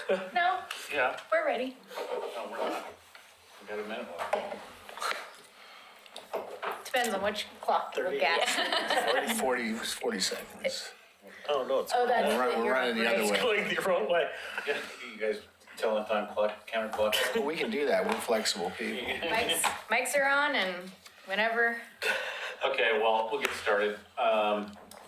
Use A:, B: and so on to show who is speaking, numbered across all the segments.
A: No,
B: Yeah.
A: we're ready.
B: No, we're not. We got a minute left.
A: Depends on which clock you look at.
C: 40 seconds.
D: Oh, no, it's
A: Oh, that's.
C: We're running the other
D: it's
C: way.
D: going the wrong way.
B: Yeah, you guys telling the time clock, counter clock?
C: But we can do that. We're flexible people.
A: Mics are on and whenever.
B: Okay, well, we'll get started.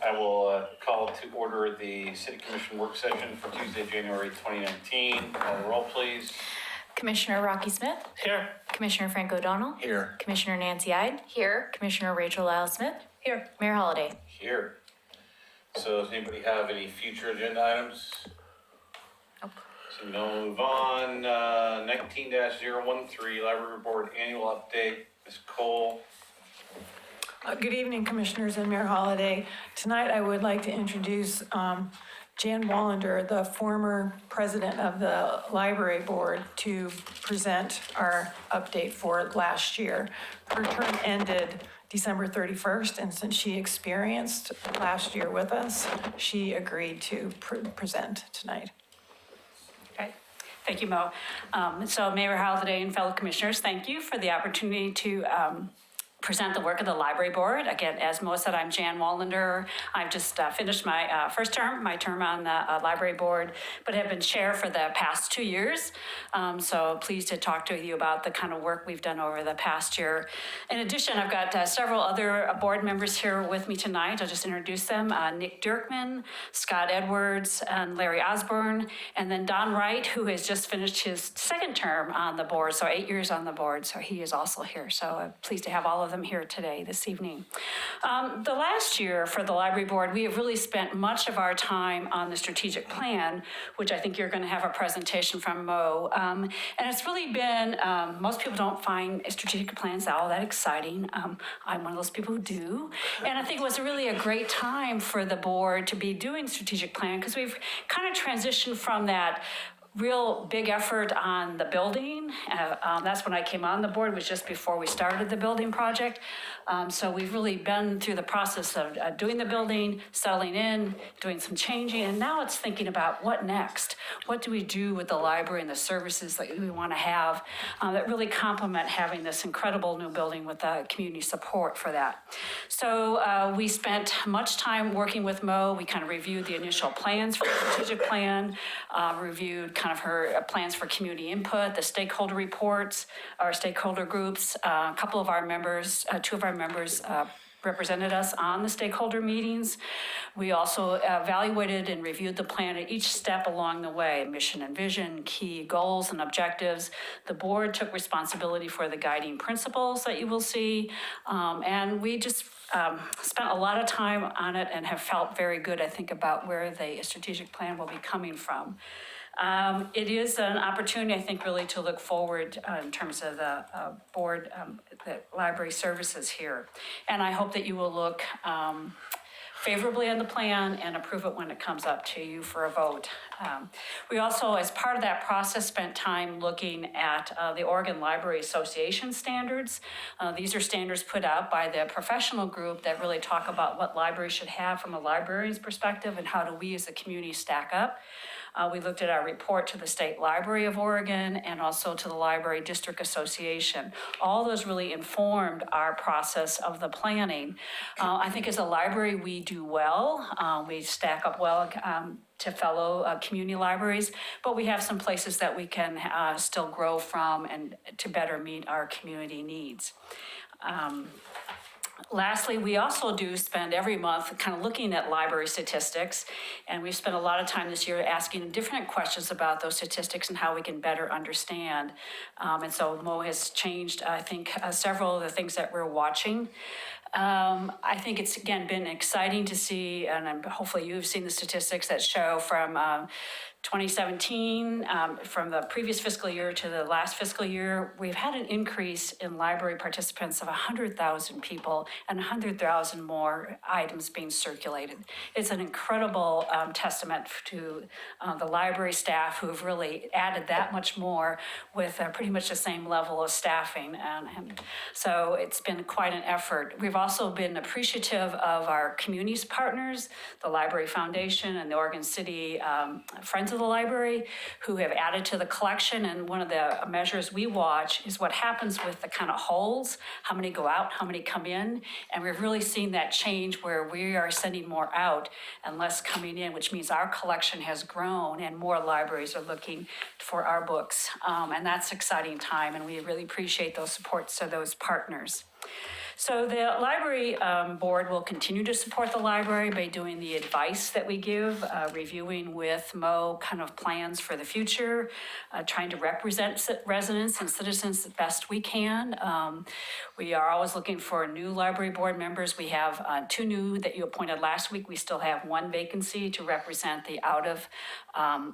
B: I will call to order the City Commission work session for Tuesday, January 2019. Call the roll, please.
A: Commissioner Rocky Smith,
D: Here.
A: Commissioner Frank O'Donnell,
C: Here.
A: Commissioner Nancy Ide. Here. Commissioner Rachel Lyle Smith. Here. Mayor Holliday.
B: Here. So does anybody have any future agenda items?
A: Nope.
B: So we'll move on. 19-013, Library Board Annual Update. Ms. Cole.
E: Good evening, Commissioners and Mayor Holliday. Tonight, I would like to introduce Jan Wallander, the former president of the Library Board, to present our update for last year. Her term ended December 31st, and since she experienced last year with us, she agreed to present tonight.
F: Okay. Thank you, Mo. So Mayor Holliday and fellow commissioners, thank you for the opportunity to present the work of the Library Board. Again, as Mo said, I'm Jan Wallander. I've just finished my first term, my term on the Library Board, but have been chair for the past 2 years. So pleased to talk to you about the kind of work we've done over the past year. In addition, I've got several other board members here with me tonight. I'll just introduce them. Nick Dirkman, Scott Edwards, and Larry Osborne, and then Don Wright, who has just finished his second term on the board, so 8 years on the board, so he is also here. So I'm pleased to have all of them here today, this evening. The last year for the Library Board, we have really spent much of our time on the strategic plan, which I think you're going to have a presentation from Mo. And it's really been, most people don't find strategic plans all that exciting. I'm one of those people who do. And I think it was really a great time for the board to be doing strategic plan because we've kind of transitioned from that real big effort on the building. That's when I came on the board, was just before we started the building project. So we've really been through the process of doing the building, settling in, doing some changing, and now it's thinking about what next? What do we do with the library and the services that we want to have that really complement having this incredible new building with community support for that? So we spent much time working with Mo. We kind of reviewed the initial plans for the strategic plan, reviewed kind of her plans for community input, the stakeholder reports, our stakeholder groups. A couple of our members, two of our members represented us on the stakeholder meetings. We also evaluated and reviewed the plan at each step along the way, mission and vision, key goals and objectives. The board took responsibility for the guiding principles that you will see. And we just spent a lot of time on it and have felt very good, I think, about where the strategic plan will be coming from. It is an opportunity, I think, really to look forward in terms of the board, the library services here. And I hope that you will look favorably on the plan and approve it when it comes up to you for a vote. We also, as part of that process, spent time looking at the Oregon Library Association standards. These are standards put out by the professional group that really talk about what libraries should have from a librarian's perspective and how do we as a community stack up. We looked at our report to the State Library of Oregon and also to the Library District Association. All those really informed our process of the planning. I think as a library, we do well. We stack up well to fellow community libraries, but we have some places that we can still grow from and to better meet our community needs. Lastly, we also do spend every month kind of looking at library statistics, and we've spent a lot of time this year asking different questions about those statistics and how we can better understand. And so Mo has changed, I think, several of the things that we're watching. I think it's, again, been exciting to see, and hopefully you've seen the statistics that show from 2017, from the previous fiscal year to the last fiscal year, we've had an increase in library participants of 100,000 people and 100,000 more items being circulated. It's an incredible testament to the library staff who have really added that much more with pretty much the same level of staffing. And so it's been quite an effort. We've also been appreciative of our community partners, the Library Foundation and the Oregon City Friends of of the library who have added to the collection. And one of the measures we watch is what happens with the kind of holds, how many go out, how many come in. And we've really seen that change where we are sending more out and less coming in, which means our collection has grown and more libraries are looking for our books. And that's an exciting time, and we really appreciate those supports to those partners. So the library board will continue to support the library by doing the advice that we give, reviewing with Mo kind of plans for the future, trying to represent residents and citizens the best we can. We are always looking for new library board members. We have 2 new that you appointed last week. We still have 1 vacancy to represent the out of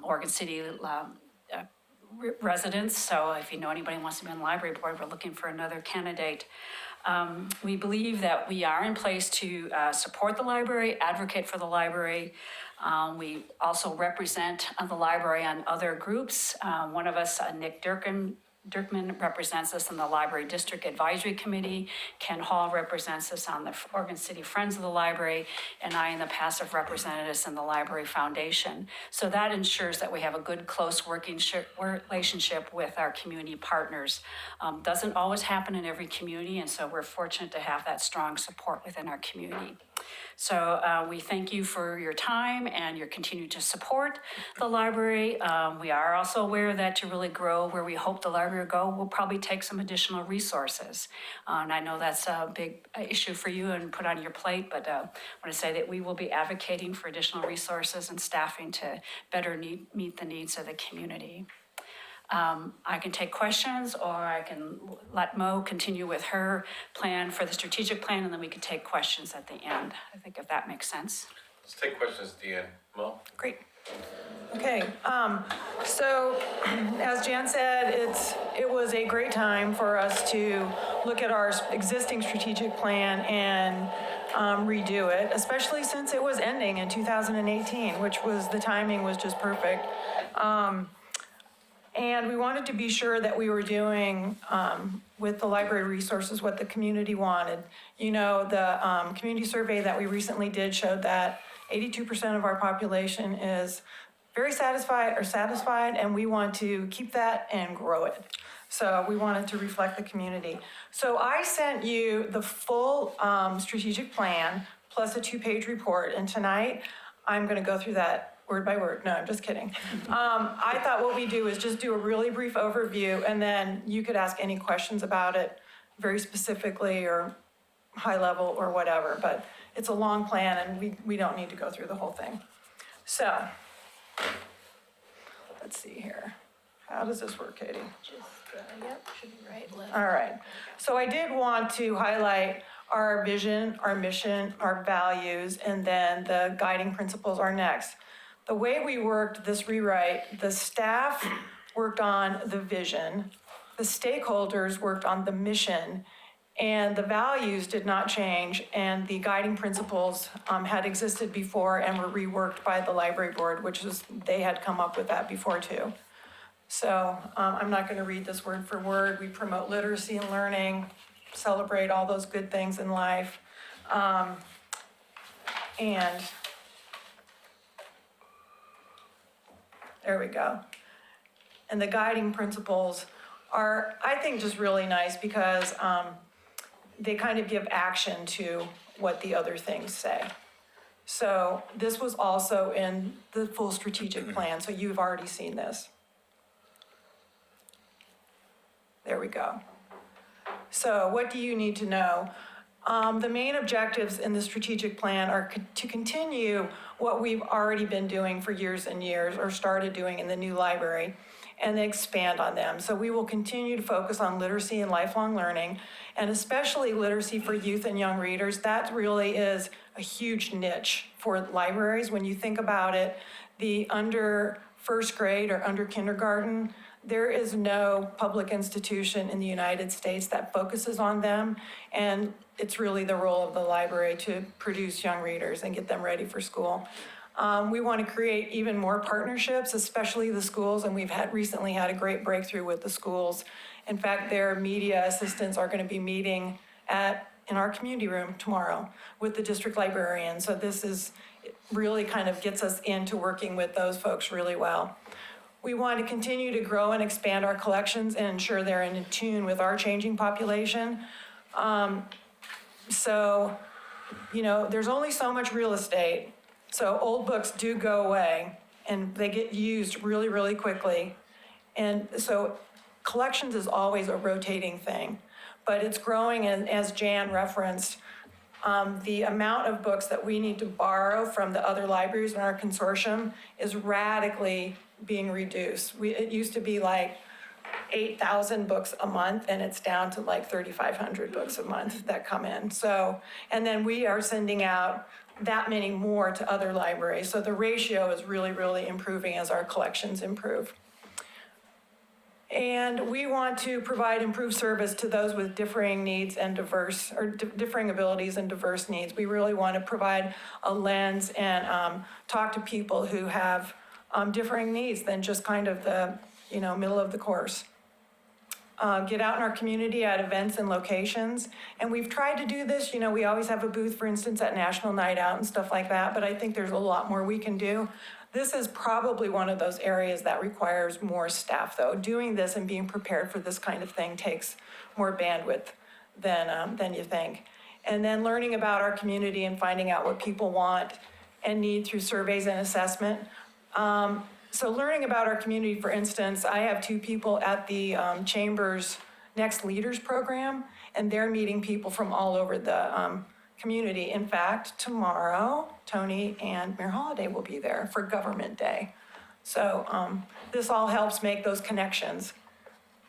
F: Oregon City residents. So if you know anybody who wants to be on the library board, we're looking for another candidate. We believe that we are in place to support the library, advocate for the library. We also represent the library on other groups. One of us, Nick Dirkman represents us on the Library District Advisory Committee. Ken Hall represents us on the Oregon City Friends of the Library, and I in the past have represented us in the Library Foundation. So that ensures that we have a good, close working relationship with our community partners. Doesn't always happen in every community, and so we're fortunate to have that strong support within our community. So we thank you for your time and your continue to support the library. We are also aware that to really grow where we hope the library will go, we'll probably take some additional resources. And I know that's a big issue for you and put on your plate, but I want to say that we will be advocating for additional resources and staffing to better meet the needs of the community. I can take questions, or I can let Mo continue with her plan for the strategic plan, and then we can take questions at the end. I think if that makes sense.
B: Let's take questions at the end. Mo?
E: Great. Okay, so as Jan said, it was a great time for us to look at our existing strategic plan and redo it, especially since it was ending in 2018, which was, the timing was just perfect. And we wanted to be sure that we were doing with the library resources what the community wanted. You know, the community survey that we recently did showed that 82% of our population is very satisfied, and we want to keep that and grow it. So we wanted to reflect the community. So I sent you the full strategic plan plus a 2-page report, and tonight I'm going to go through that word by word. No, I'm just kidding. I thought what we do is just do a really brief overview, and then you could ask any questions about it very specifically or high level or whatever, but it's a long plan and we don't need to go through the whole thing. So, let's see here. How does this work, Katie?
A: Yep, should be right, left.
E: All right. So I did want to highlight our vision, our mission, our values, and then the guiding principles are next. The way we worked this rewrite, the staff worked on the vision, the stakeholders worked on the mission, and the values did not change, and the guiding principles had existed before and were reworked by the library board, which is, they had come up with that before too. So I'm not going to read this word for word. We promote literacy and learning, celebrate all those good things in life. And there we go. And the guiding principles are, I think, just really nice because they kind of give action to what the other things say. So this was also in the full strategic plan, so you've already seen this. There we go. So what do you need to know? The main objectives in the strategic plan are to continue what we've already been doing for years and years, or started doing in the new library, and expand on them. So we will continue to focus on literacy and lifelong learning, and especially literacy for youth and young readers. That really is a huge niche for libraries. When you think about it, the under first grade or under kindergarten, there is no public institution in the United States that focuses on them, and it's really the role of the library to produce young readers and get them ready for school. We want to create even more partnerships, especially the schools, and we've recently had a great breakthrough with the schools. In fact, their media assistants are going to be meeting in our community room tomorrow with the district librarian. So this is really kind of gets us into working with those folks really well. We want to continue to grow and expand our collections and ensure they're in tune with our changing population. So, you know, there's only so much real estate. So old books do go away and they get used really, really quickly. And so collections is always a rotating thing, but it's growing. And as Jan referenced, the amount of books that we need to borrow from the other libraries in our consortium is radically being reduced. It used to be like 8,000 books a month, and it's down to like 3,500 books a month that come in. So, and then we are sending out that many more to other libraries. So the ratio is really, really improving as our collections improve. And we want to provide improved service to those with differing needs and differing abilities and diverse needs. We really want to provide a lens and talk to people who have differing needs than just kind of the, you know, middle of the course. Get out in our community at events and locations. And we've tried to do this, you know, we always have a booth, for instance, at National Night Out and stuff like that, but I think there's a lot more we can do. This is probably one of those areas that requires more staff, though. Doing this and being prepared for this kind of thing takes more bandwidth than you think. And then learning about our community and finding out what people want and need through surveys and assessment. So learning about our community, for instance, I have 2 people at the Chamber's Next Leaders program, and they're meeting people from all over the community. In fact, tomorrow, Tony and Mayor Holliday will be there for Government Day. So this all helps make those connections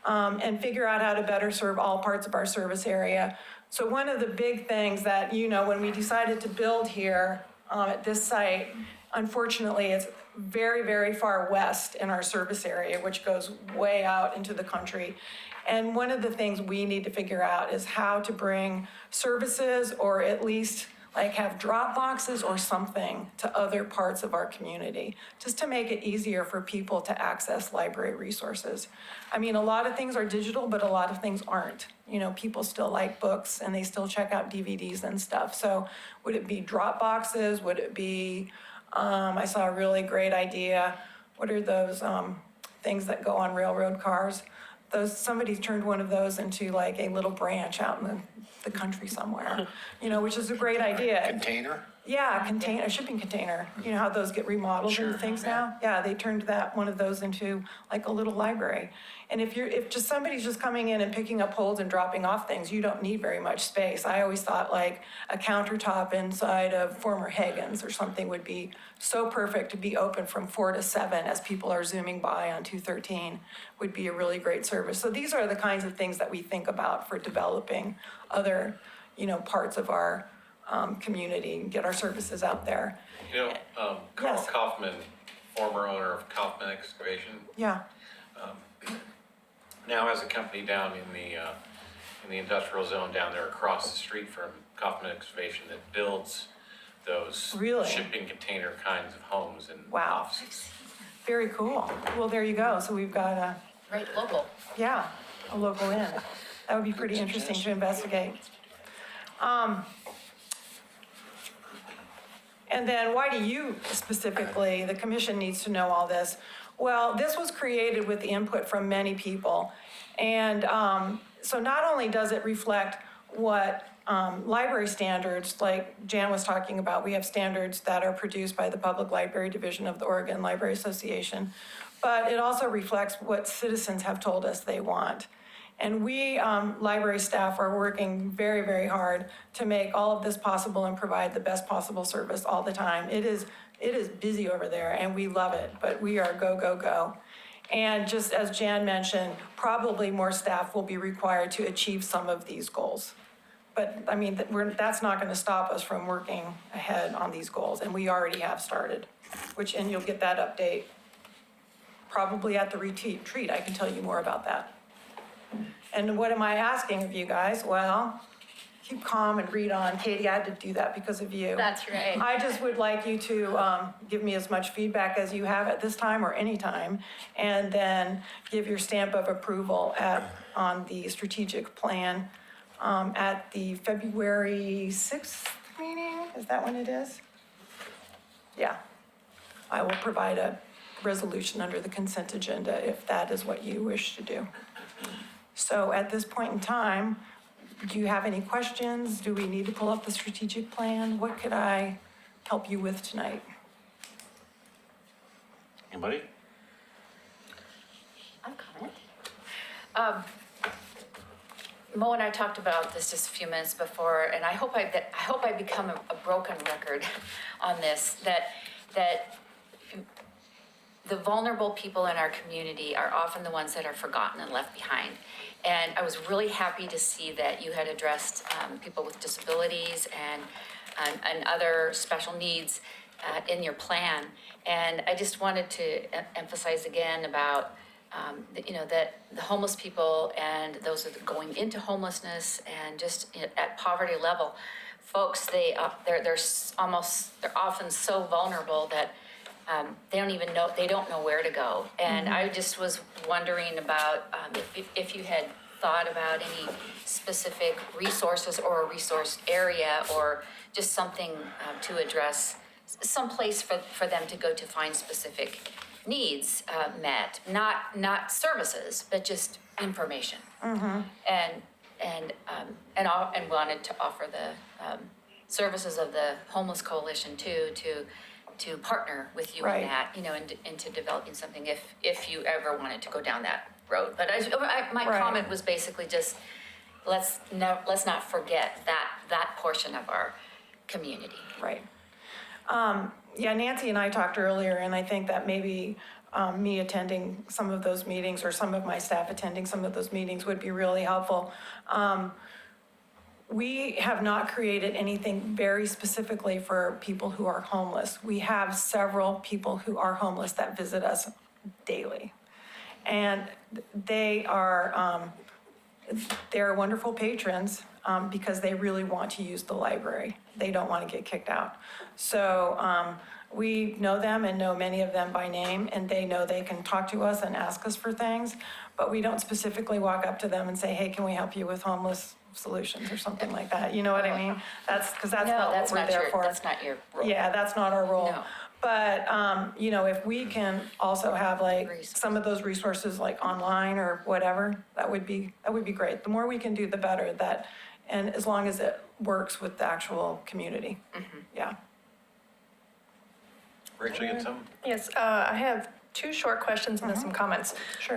E: and figure out how to better serve all parts of our service area. So one of the big things that, you know, when we decided to build here at this site, unfortunately, it's very, very far west in our service area, which goes way out into the country. And one of the things we need to figure out is how to bring services, or at least like have drop boxes or something, to other parts of our community, just to make it easier for people to access library resources. I mean, a lot of things are digital, but a lot of things aren't. You know, people still like books and they still check out DVDs and stuff. So would it be drop boxes? Would it be, I saw a really great idea. What are those things that go on railroad cars? Somebody turned one of those into like a little branch out in the country somewhere, you know, which is a great idea.
C: Container?
E: Yeah, a shipping container. You know how those get remodeled
C: Sure,
E: into things
C: yeah.
E: now? Yeah, they turned one of those into like a little library. And if just somebody's just coming in and picking up holds and dropping off things, you don't need very much space. I always thought like a countertop inside of former Hagen's or something would be so perfect to be open from 4 to 7 as people are zooming by on 213 would be a really great service. So these are the kinds of things that we think about for developing other, you know, parts of our community and get our services out there.
B: You know, Carl
E: Yes.
B: Kaufman, former owner of Kaufman Excavation,
E: Yeah,
B: now has a company down in the industrial zone down there across the street from Kaufman Excavation that builds those
E: Really?
B: shipping container kinds of homes and
E: Wow.
B: offices.
E: very cool. Well, there you go. So we've got a local in. That would be pretty interesting to investigate. And then why do you specifically, the commission needs to know all this? Well, this was created with the input from many people. And so not only does it reflect what library standards, like Jan was talking about, we have standards that are produced by the Public Library Division of the Oregon Library Association, but it also reflects what citizens have told us they want. And we, library staff, are working very, very hard to make all of this possible and provide the best possible service all the time. It is busy over there and we love it, but we are go, go, go. And just as Jan mentioned, probably more staff will be required to achieve some of these goals. But I mean, that's not going to stop us from working ahead on these goals, and we already have started, and you'll get that update probably at the retreat. I can tell you more about that. And what am I asking of you guys? Well, keep calm and read on. Katie, I had to do that because of you.
A: That's right.
E: I just would like you to give me as much feedback as you have at this time or any time, and then give your stamp of approval on the strategic plan at the February 6th meeting. Is that when it is? yeah, I will provide a resolution under the consent agenda if that is what you wish to do. So at this point in time, do you have any questions? Do we need to pull up the strategic plan? What could I help you with tonight?
B: Anybody?
A: I'll comment. Mo and I talked about this just a few minutes before, and I hope I become a broken record on this, that the vulnerable people in our community are often the ones that are forgotten and left behind. And I was really happy to see that you had addressed people with disabilities and other special needs in your plan. And I just wanted to emphasize again about that the homeless people and those that are going into homelessness and just at poverty level, folks, they're often so vulnerable that they don't know where to go. And I just was wondering about if you had thought about any specific resources or a resource area or just something to address, some place for them to go to find specific needs met, not services, but just information. And wanted to offer the services of the Homeless Coalition too, to partner with you in
E: Right.
A: that, into developing something if you ever wanted to go down that road. But my
E: Right.
A: comment was basically just, let's not forget that portion of our community.
E: Right. Yeah, Nancy and I talked earlier, and I think that maybe me attending some of those meetings or some of my staff attending some of those meetings would be really helpful. We have not created anything very specifically for people who are homeless. We have several people who are homeless that visit us daily. And they're wonderful patrons because they really want to use the library. They don't want to get kicked out. So we know them and know many of them by name, and they know they can talk to us and ask us for things, but we don't specifically walk up to them and say, hey, can we help you with homeless solutions or something like that? You know what I mean? That's not what we're there for.
A: That's not your role.
E: Yeah, that's not our role.
A: No.
E: But, if we can also have like
A: Resources.
E: some of those resources like online or whatever, that would be great. The more we can do, the better and as long as it works with the actual community. Yeah.
B: Rachel, you got some?
G: Yes, I have two short questions and then some comments.
E: Sure.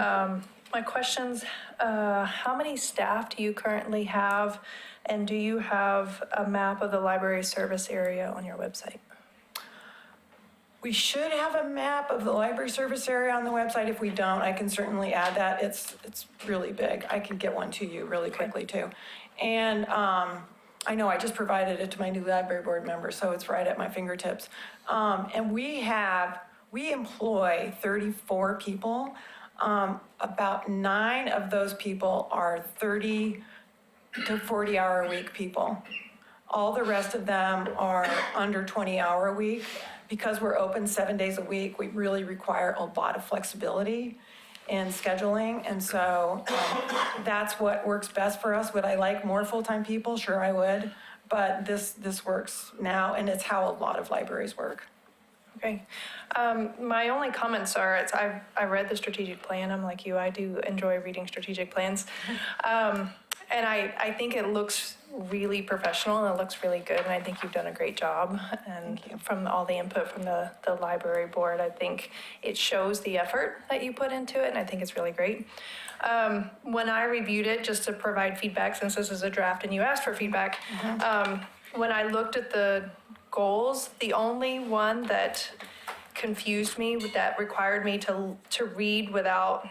G: My questions, how many staff do you currently have? And do you have a map of the library service area on your website?
E: We should have a map of the library service area on the website. If we don't, I can certainly add that. It's really big. I can get one to you really quickly too. And I know I just provided it to my new library board member, so it's right at my fingertips. And we employ 34 people. About 9 of those people are 30 to 40 hour a week people. All the rest of them are under 20 hour a week. Because we're open 7 days a week, we really require a lot of flexibility in scheduling. And so that's what works best for us. Would I like more full-time people? Sure, I would. But this works now, and it's how a lot of libraries work.
G: Okay. My only comments are, I read the strategic plan. I'm like you, I do enjoy reading strategic plans. And I think it looks really professional and it looks really good. And I think you've done a great job. And from all the input from the library board, I think it shows the effort that you put into it. And I think it's really great. When I reviewed it, just to provide feedback, since this is a draft and you asked for feedback, when I looked at the goals, the only one that confused me, that required me to read without,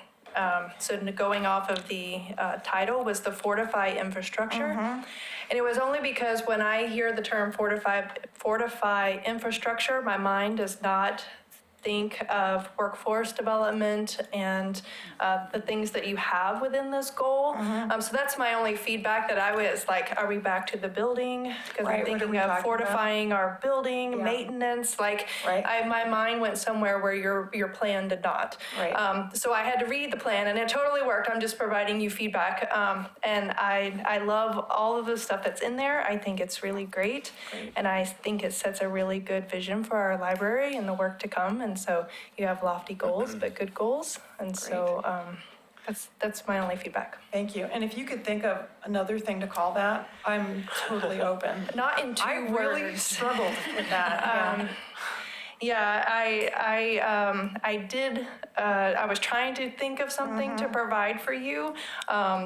G: going off of the title, was the fortify infrastructure. And it was only because when I hear the term fortify infrastructure, my mind does not think of workforce development and the things that you have within this goal. So that's my only feedback that I was like, are we back to the building? Because
E: Right,
G: I'm
E: what are
G: thinking
E: we
G: of
E: talking about?
G: fortifying our building,
E: Yeah.
G: maintenance, like
E: Right.
G: my mind went somewhere where your plan did not.
E: Right.
G: So I had to read the plan and it totally worked. I'm just providing you feedback. And I love all of the stuff that's in there. I think it's really great. And I think it sets a really good vision for our library and the work to come. And so you have lofty goals, but good goals. And so that's my only feedback.
E: Thank you. And if you could think of another thing to call that, I'm totally open.
G: Not in two
E: I really
G: words.
E: struggled with that.
G: Yeah, I did, I was trying to think of something to provide for you.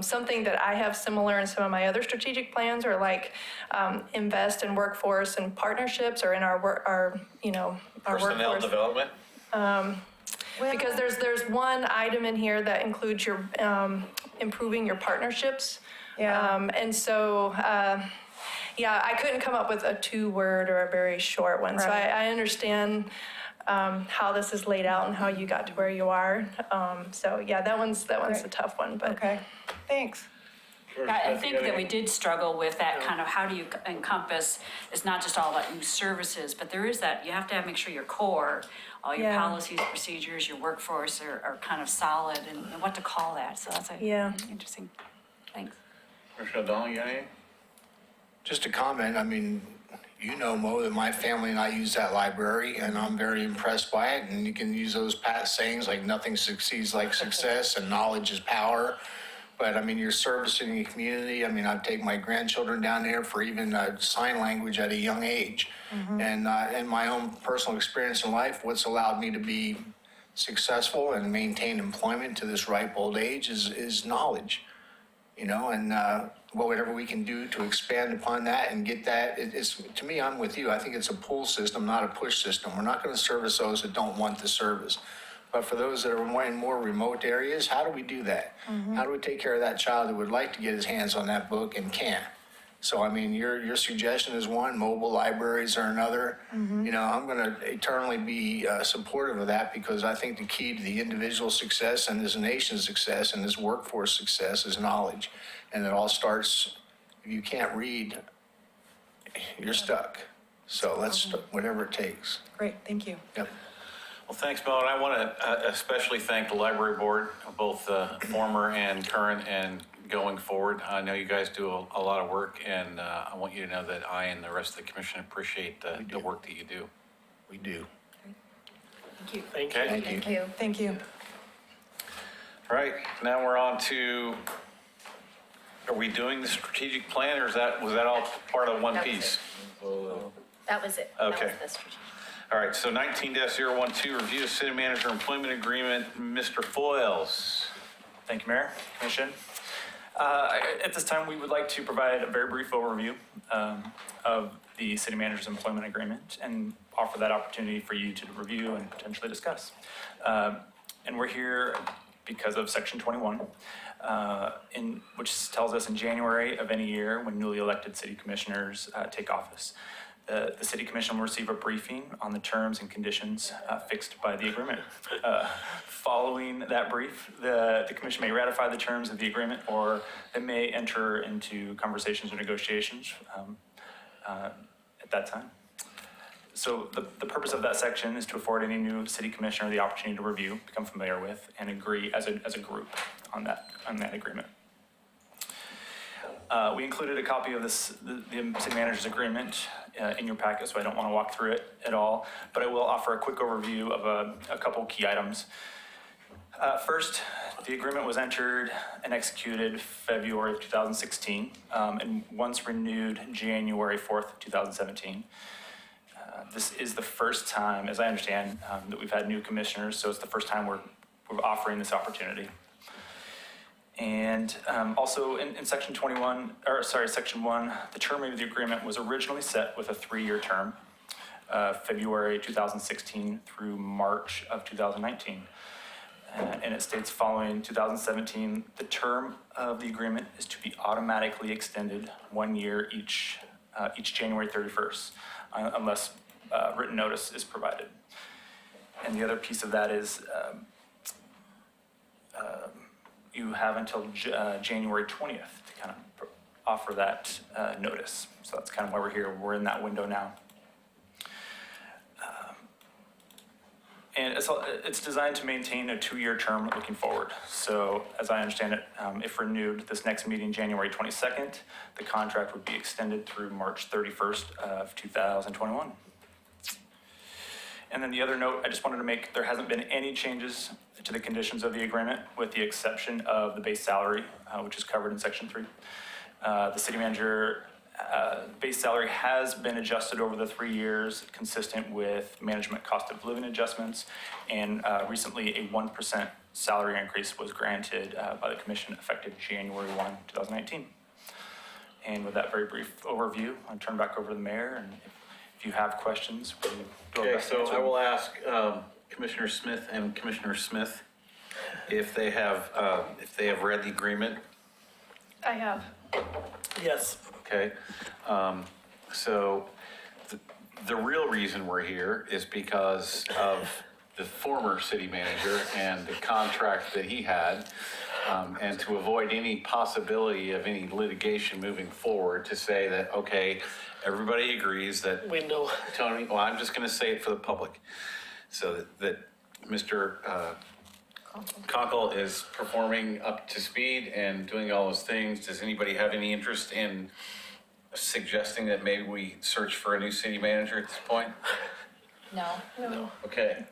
G: Something that I have similar in some of my other strategic plans are like invest in workforce and partnerships or in our work, our
D: Personnel
G: workforce.
D: development?
G: Because there's one item in here that includes your improving your partnerships.
E: Yeah.
G: And so, yeah, I couldn't come up with a 2-word or a very short one. So
E: Right.
G: I understand how this is laid out and how you got to where you are. So yeah, that one's
E: Right.
G: a tough one, but.
E: Okay, thanks.
F: I think that we did struggle with that kind of, how do you encompass, it's not just all about new services, but there is that, you have to make sure your core, all your
E: Yeah.
F: policies, procedures, your workforce are kind of solid and what to call that. So that's
G: Yeah.
F: interesting. Thanks.
B: Commissioner O'Donnell, you got anything?
C: Just a comment, I mean, you know, Mo, that my family and I use that library, and I'm very impressed by it, and you can use those past sayings like nothing succeeds like success, and knowledge is power. But I mean, you're servicing the community. I mean, I take my grandchildren down there for even sign language at a young age. And in my own personal experience in life, what's allowed me to be successful and maintain employment to this ripe old age is knowledge. You know, and whatever we can do to expand upon that and get that, to me, I'm with you. I think it's a pull system, not a push system. We're not going to service those that don't want the service. But for those that are in more remote areas, how do we do that? How do we take care of that child that would like to get his hands on that book and can't? So, I mean, your suggestion is one, mobile libraries are another. You know, I'm going to eternally be supportive of that because I think the key to the individual success and this nation's success and this workforce success is knowledge. And it all starts, if you can't read, you're stuck. So let's, whatever it takes.
E: Great, thank you.
C: Yep.
B: Well, thanks, Mo, and I want to especially thank the library board, both former and current and going forward. I know you guys do a lot of work, and I want you to know that I and the rest of the commission appreciate the work that you do.
C: We do.
F: Thank you.
D: Thank you.
B: Okay?
C: Thank you.
E: Thank you.
B: All right, now we're on to, are we doing the strategic plan, or was that all part of one
A: That was
B: piece?
A: That was it.
B: Okay.
A: That was the strategic.
B: All right, so 19-012, review of city manager employment agreement, Mr. Foils.
H: Thank you, Mayor, Commission. At this time, we would like to provide a very brief overview of the city manager's employment agreement and offer that opportunity for you to review and potentially discuss. And we're here because of Section 21, which tells us in January of any year when newly elected city commissioners take office, the city commission will receive a briefing on the terms and conditions fixed by the agreement. Following that brief, the commission may ratify the terms of the agreement, or they may enter into conversations or negotiations at that time. So the purpose of that section is to afford any new city commissioner the opportunity to review, become familiar with, and agree as a group on that agreement. We included a copy of the city manager's agreement in your packet, so I don't want to walk through it at all, but I will offer a quick overview of a couple key items. First, the agreement was entered and executed February of 2016, and once renewed January 4th, 2017. This is the first time, as I understand, that we've had new commissioners, so it's the first time we're offering this opportunity. And also in Section 1, the term of the agreement was originally set with a 3-year term, February 2016 through March of 2019. And it states following 2017, the term of the agreement is to be automatically extended 1 year each January 31st, unless written notice is provided. And the other piece of that is you have until January 20th to kind of offer that notice. So that's kind of why we're here. We're in that window now. And it's designed to maintain a 2-year term looking forward. So as I understand it, if renewed, this next meeting, January 22nd, the contract would be extended through March 31st of 2021. And then the other note I just wanted to make, there hasn't been any changes to the conditions of the agreement with the exception of the base salary, which is covered in section 3. The city manager base salary has been adjusted over the 3 years, consistent with management cost of living adjustments. And recently, a 1% salary increase was granted by the commission effective January 1, 2019. And with that very brief overview, I'll turn back over to the mayor. And if you have questions, we'll do our
B: Okay,
H: best to
B: so
H: answer
B: I
H: them.
B: will ask Commissioner Smith and Commissioner Smith if they have read the agreement.
G: I have.
D: Yes.
B: Okay, so the real reason we're here is because of the former city manager and the contract that he had, and to avoid any possibility of any litigation moving forward, to say that, okay, everybody agrees that
D: We know.
B: Tony, well, I'm just going to say it for the public, so that Mr. Conkle is performing up to speed and doing all those things. Does anybody have any interest in suggesting that maybe we search for a new city manager at this point?
A: No?
G: No.
B: Okay,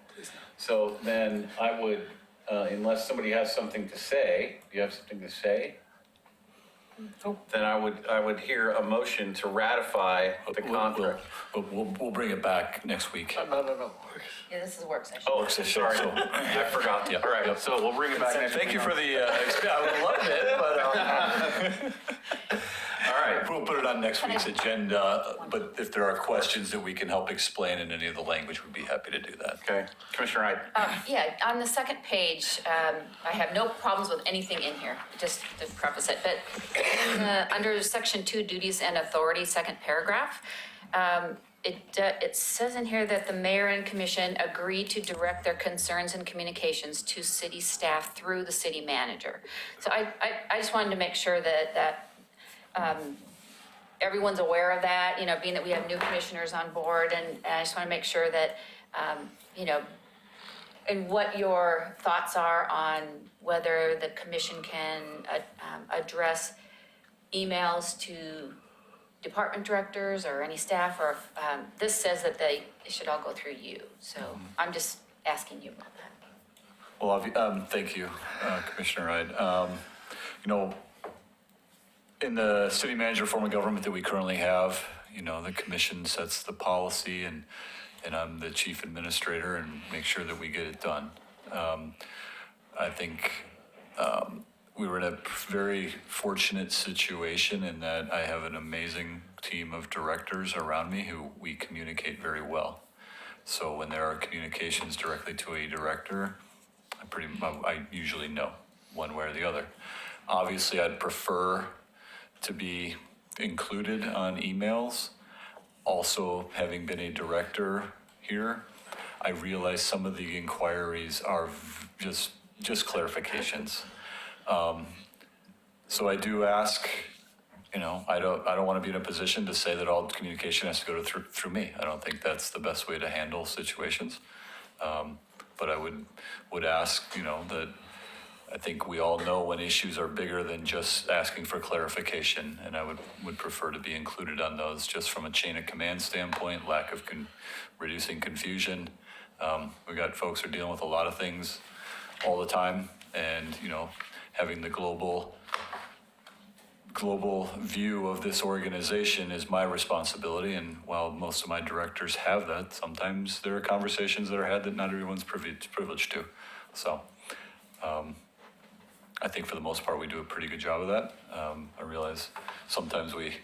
B: so then I would, unless somebody has something to say, do you have something to say? Then I would hear a motion to ratify the contract.
I: We'll bring it back next week.
D: No.
A: Yeah, this is a work session.
B: Oh, sorry, I forgot.
I: Yep,
B: All right,
I: yep.
B: so we'll bring it back next week.
I: Thank you for the, I would love it, but
B: All right,
I: we'll put it on next week's agenda. But if there are questions that we can help explain in any of the language, we'd be happy to do that.
B: okay, Commissioner Hyde.
A: Yeah, on the second page, I have no problems with anything in here, just to preface it. But under section 2, duties and authority, second paragraph, it says in here that the mayor and commission agree to direct their concerns and communications to city staff through the city manager. So I just wanted to make sure that everyone's aware of that, being that we have new commissioners on board, and I just want to make sure that, and what your thoughts are on whether the commission can address emails to department directors or any staff, or this says that they should all go through you. So I'm just asking you about that.
I: Well, thank you, Commissioner Hyde. In the city manager form of government that we currently have, the commission sets the policy and I'm the chief administrator and make sure that we get it done. I think we were in a very fortunate situation in that I have an amazing team of directors around me who we communicate very well. So when there are communications directly to a director, I usually know one way or the other. Obviously, I'd prefer to be included on emails. Also, having been a director here, I realize some of the inquiries are just clarifications. So I do ask, I don't want to be in a position to say that all communication has to go through me. I don't think that's the best way to handle situations. But I would ask, that I think we all know when issues are bigger than just asking for clarification, and I would prefer to be included on those just from a chain of command standpoint, lack of reducing confusion. We got folks who are dealing with a lot of things all the time, and having the global view of this organization is my responsibility. And while most of my directors have that, sometimes there are conversations that are had that not everyone's privileged to. So. I think for the most part, we do a pretty good job of that. I realize sometimes we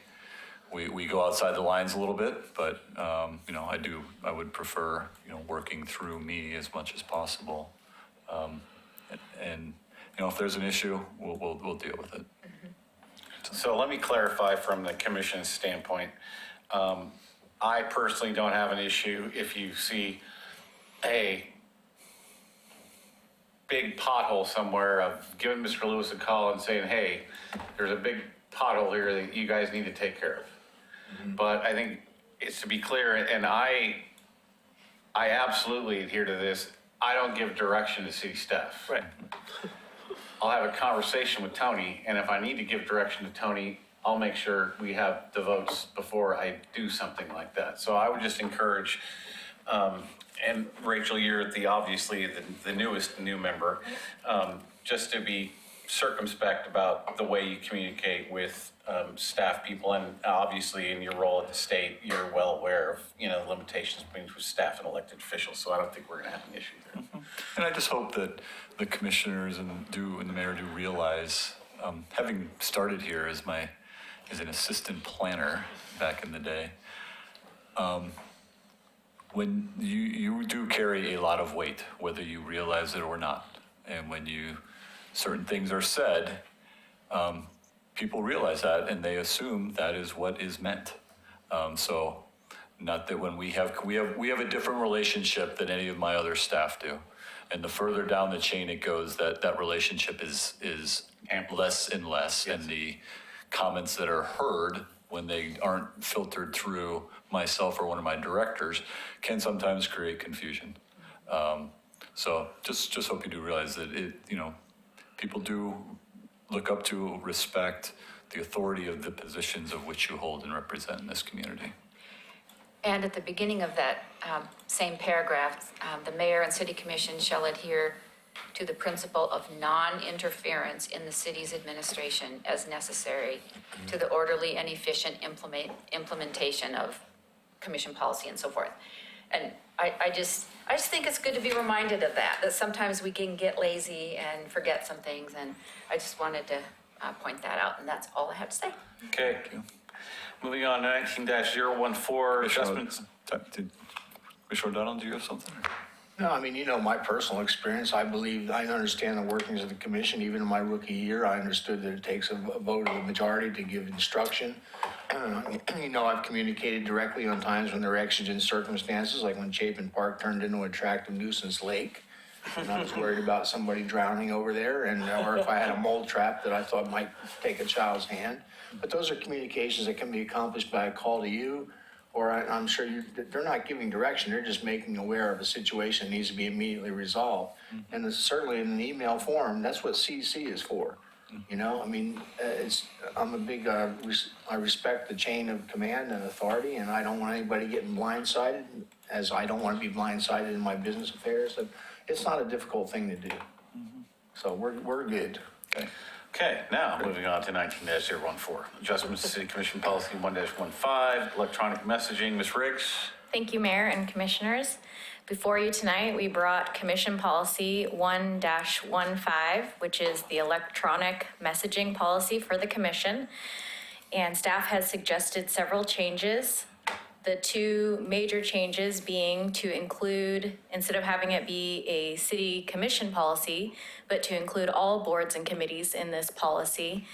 I: go outside the lines a little bit, but, I would prefer, working through me as much as possible. And if there's an issue, we'll deal with it.
B: So let me clarify from the commission's standpoint. I personally don't have an issue if you see, hey, big pothole somewhere, of giving Mr. Lewis a call and saying, hey, there's a big pothole here that you guys need to take care of. But I think it's to be clear, and I absolutely adhere to this. I don't give direction to city staff.
D: Right.
B: I'll have a conversation with Tony, and if I need to give direction to Tony, I'll make sure we have the votes before I do something like that. So I would just encourage, and Rachel, you're obviously the newest new member, just to be circumspect about the way you communicate with staff people, and obviously in your role at the state, you're well aware of, limitations between staff and elected officials, so I don't think we're gonna have an issue there.
I: And I just hope that the commissioners and the mayor do realize, having started here as an assistant planner back in the day, when you do carry a lot of weight, whether you realize it or not. And when certain things are said, people realize that and they assume that is what is meant. So not that when we have a different relationship than any of my other staff do. And the further down the chain it goes, that relationship is less and less.
B: Yes.
I: And the comments that are heard when they aren't filtered through myself or one of my directors can sometimes create confusion. So just hope you do realize that people do look up to, respect the authority of the positions of which you hold and represent in this community.
A: And at the beginning of that same paragraph, the mayor and city commission shall adhere to the principle of non-interference in the city's administration as necessary to the orderly and efficient implementation of commission policy and so forth. And I just think it's good to be reminded of that sometimes we can get lazy and forget some things, and I just wanted to point that out, and that's all I have to say.
B: Okay. Moving on, 19-014, adjustments.
I: Commissioner O'Donnell, do you have something?
C: No, I mean, my personal experience, I understand the workings of the commission. Even in my rookie year, I understood that it takes a vote of the majority to give instruction. I've communicated directly on times when there are exigent circumstances, like when Chapin Park turned into an attractive nuisance lake. And I was worried about somebody drowning over there, or if I had a mold trap that I thought might take a child's hand. But those are communications that can be accomplished by a call to you, or I'm sure they're not giving direction, they're just making aware of a situation that needs to be immediately resolved. And it's certainly in an email form, that's what CC is for. I'm a big, I respect the chain of command and authority, and I don't want anybody getting blindsided, as I don't want to be blindsided in my business affairs. It's not a difficult thing to do. So we're good.
B: Okay, now moving on to 19-014, adjustments to City Commission Policy 1-15, electronic messaging. Ms. Riggs?
J: Thank you, Mayor and Commissioners. Before you tonight, we brought Commission Policy 1-15, which is the electronic messaging policy for the Commission. And staff has suggested several changes. The two major changes being to include, instead of having it be a city commission policy, but to include all boards and committees in this policy,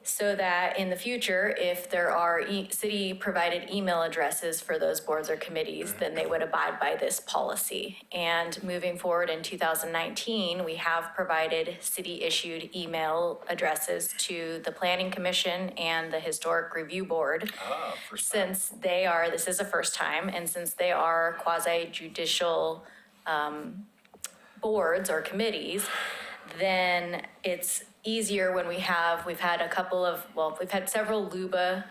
J: so that in the future, if there are city-provided email addresses for those boards or committees, then they would abide by this policy. And moving forward in 2019, we have provided city-issued email addresses to the Planning Commission and the Historic Review Board. Since they are, this is a first time, and since they are quasi-judicial boards or committees, then it's easier when we've had several LUBA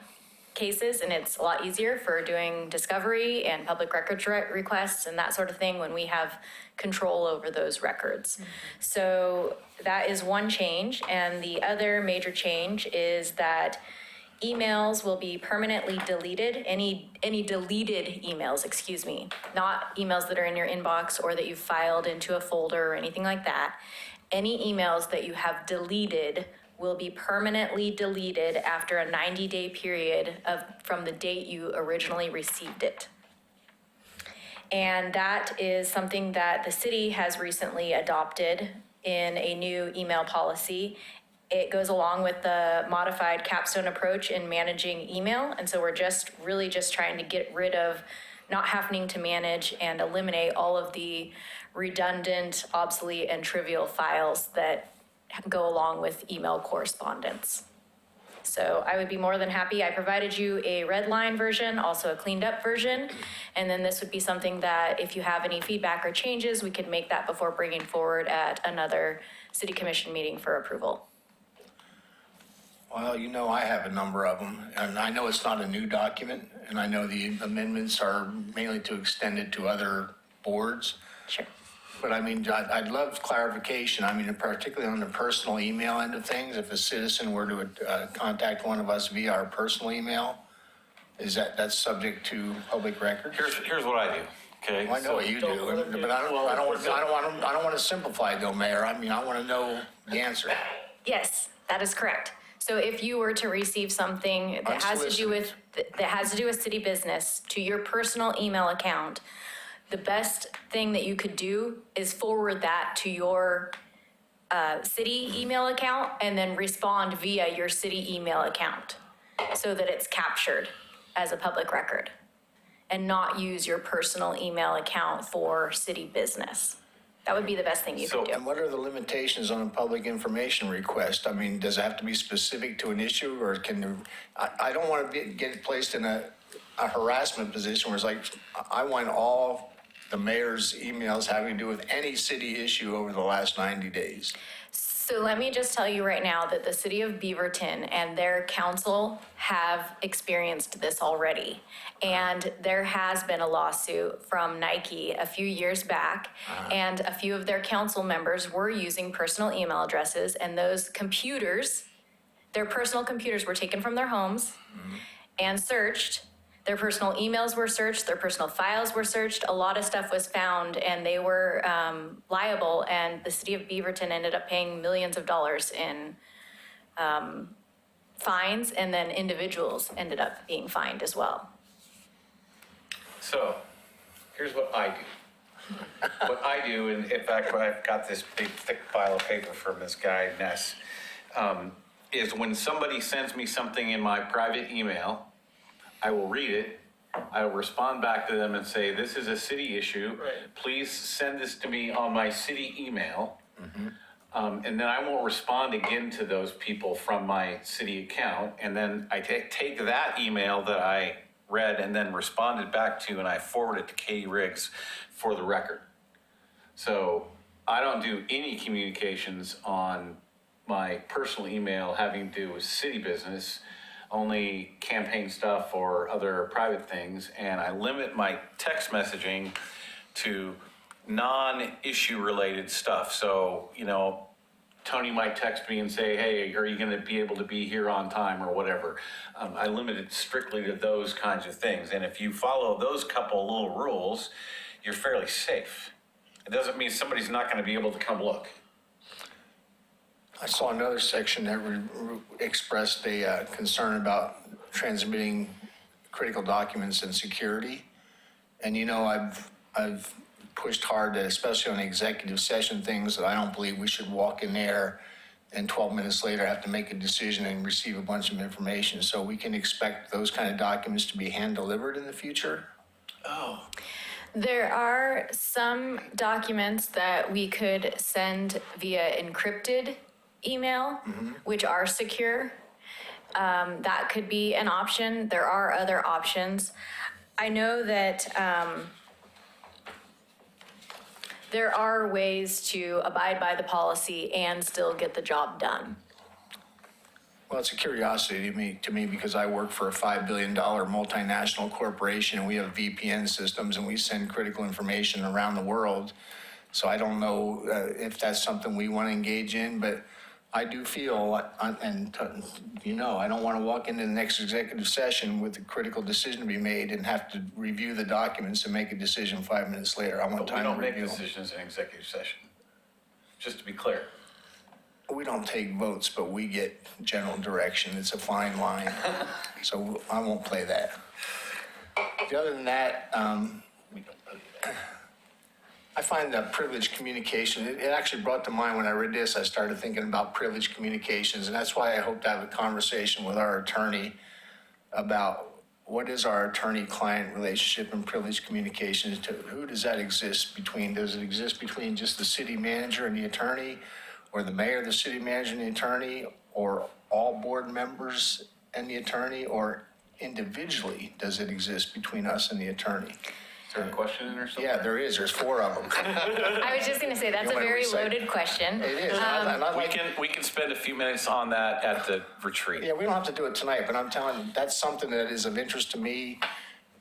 J: cases, and it's a lot easier for doing discovery and public records requests and that sort of thing when we have control over those records. Mm-hmm. So that is one change. And the other major change is that emails will be permanently deleted, any deleted emails, not emails that are in your inbox or that you've filed into a folder or anything like that. Any emails that you have deleted will be permanently deleted after a 90-day period from the date you originally received it. And that is something that the city has recently adopted in a new email policy. It goes along with the modified capstone approach in managing email. And so we're really just trying to get rid of not having to manage and eliminate all of the redundant, obsolete, and trivial files that go along with email correspondence. So I would be more than happy. I provided you a red line version, also a cleaned up version. And then this would be something that if you have any feedback or changes, we could make that before bringing forward at another city commission meeting for approval.
C: Well, you know, I have a number of them, and I know it's not a new document, and I know the amendments are mainly to extend it to other boards.
J: Sure.
C: But I mean, I'd love clarification. I mean, particularly on the personal email end of things, if a citizen were to contact one of us via our personal email, that's subject to public record?
B: Here's what I do, okay?
C: Well, I know what you do, but I don't want to simplify it though, Mayor. I mean, I want to know the answer.
J: Yes, that is correct. So if you were to receive something that has to do with city business to your personal email account, the best thing that you could do is forward that to your city email account and then respond via your city email account so that it's captured as a public record and not use your personal email account for city business. That would be the best thing you could do.
C: And what are the limitations on a public information request? I mean, does it have to be specific to an issue, or I don't want to get placed in a harassment position where it's like, I want all the mayor's emails having to do with any city issue over the last 90 days.
J: So let me just tell you right now that the city of Beaverton and their council have experienced this already. And there has been a lawsuit from Nike a few years back, and a few of their council members were using personal email addresses, and those computers, their personal computers were taken from their homes and searched. Their personal emails were searched, their personal files were searched, a lot of stuff was found, and they were liable, and the city of Beaverton ended up paying millions of dollars in fines, and then individuals ended up being fined as well.
B: So, here's what I do. What I do, and in fact, I've got this big thick pile of paper from this guy, Ness, is when somebody sends me something in my private email, I will read it, I will respond back to them and say, this is a city issue.
D: Right.
B: Please send this to me on my city email. And then I won't respond again to those people from my city account. And then I take that email that I read and then responded back to, and I forward it to Katie Riggs for the record. So I don't do any communications on my personal email having to do with city business, only campaign stuff or other private things. And I limit my text messaging to non-issue related stuff. So, you know, Tony might text me and say, hey, are you going to be able to be here on time or whatever? I limit it strictly to those kinds of things. And if you follow those couple little rules, you're fairly safe. It doesn't mean somebody's not going to be able to come look.
C: I saw another section that expressed a concern about transmitting critical documents and security. And you know, I've pushed hard, that especially on executive session things, that I don't believe we should walk in there and 12 minutes later have to make a decision and receive a bunch of information. So we can expect those kind of documents to be hand delivered in the future?
J: There are some documents that we could send via encrypted email, which are secure. That could be an option. There are other options. I know that there are ways to abide by the policy and still get the job done.
C: Well, it's a curiosity to me because I work for a $5 billion multinational corporation, and we have VPN systems, and we send critical information around the world. So I don't know if that's something we want to engage in, but I do feel, and you know, I don't want to walk into the next executive session with a critical decision to be made and have to review the documents and make a decision 5 minutes later. I want
B: But we
C: time
B: don't
C: to
B: make
C: review.
B: decisions in executive session, just to be clear.
C: We don't take votes, but we get general direction. It's a fine line. So I won't play that. Other than that, I find that privileged communication, it actually brought to mind when I read this, I started thinking about privileged communications. And that's why I hope to have a conversation with our attorney about what is our attorney-client relationship and privileged communications? Who does that exist between? Does it exist between just the city manager and the attorney, or the mayor, the city manager and the attorney, or all board members and the attorney, or individually does it exist between us and the attorney?
B: Is there a question in there somewhere?
C: Yeah, there is. There's 4 of them.
J: I was just gonna say, that's
C: You
J: a
C: wanna
J: very
C: recite?
J: loaded question.
C: It is. And I'd like-
B: We can spend a few minutes on that at the retreat.
C: Yeah, we don't have to do it tonight, but I'm telling you, that's something that is of interest to me.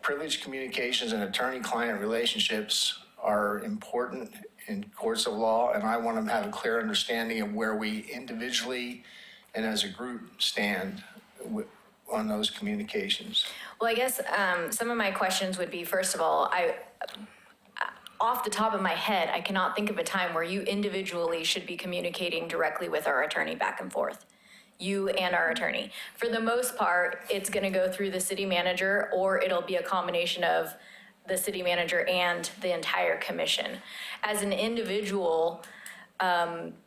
C: Privileged communications and attorney-client relationships are important in courts of law, and I want to have a clear understanding of where we individually and as a group stand on those communications.
J: Well, I guess some of my questions would be, first of all, off the top of my head, I cannot think of a time where you individually should be communicating directly with our attorney back and forth. You and our attorney. For the most part, it's gonna go through the city manager, or it'll be a combination of the city manager and the entire commission. As an individual,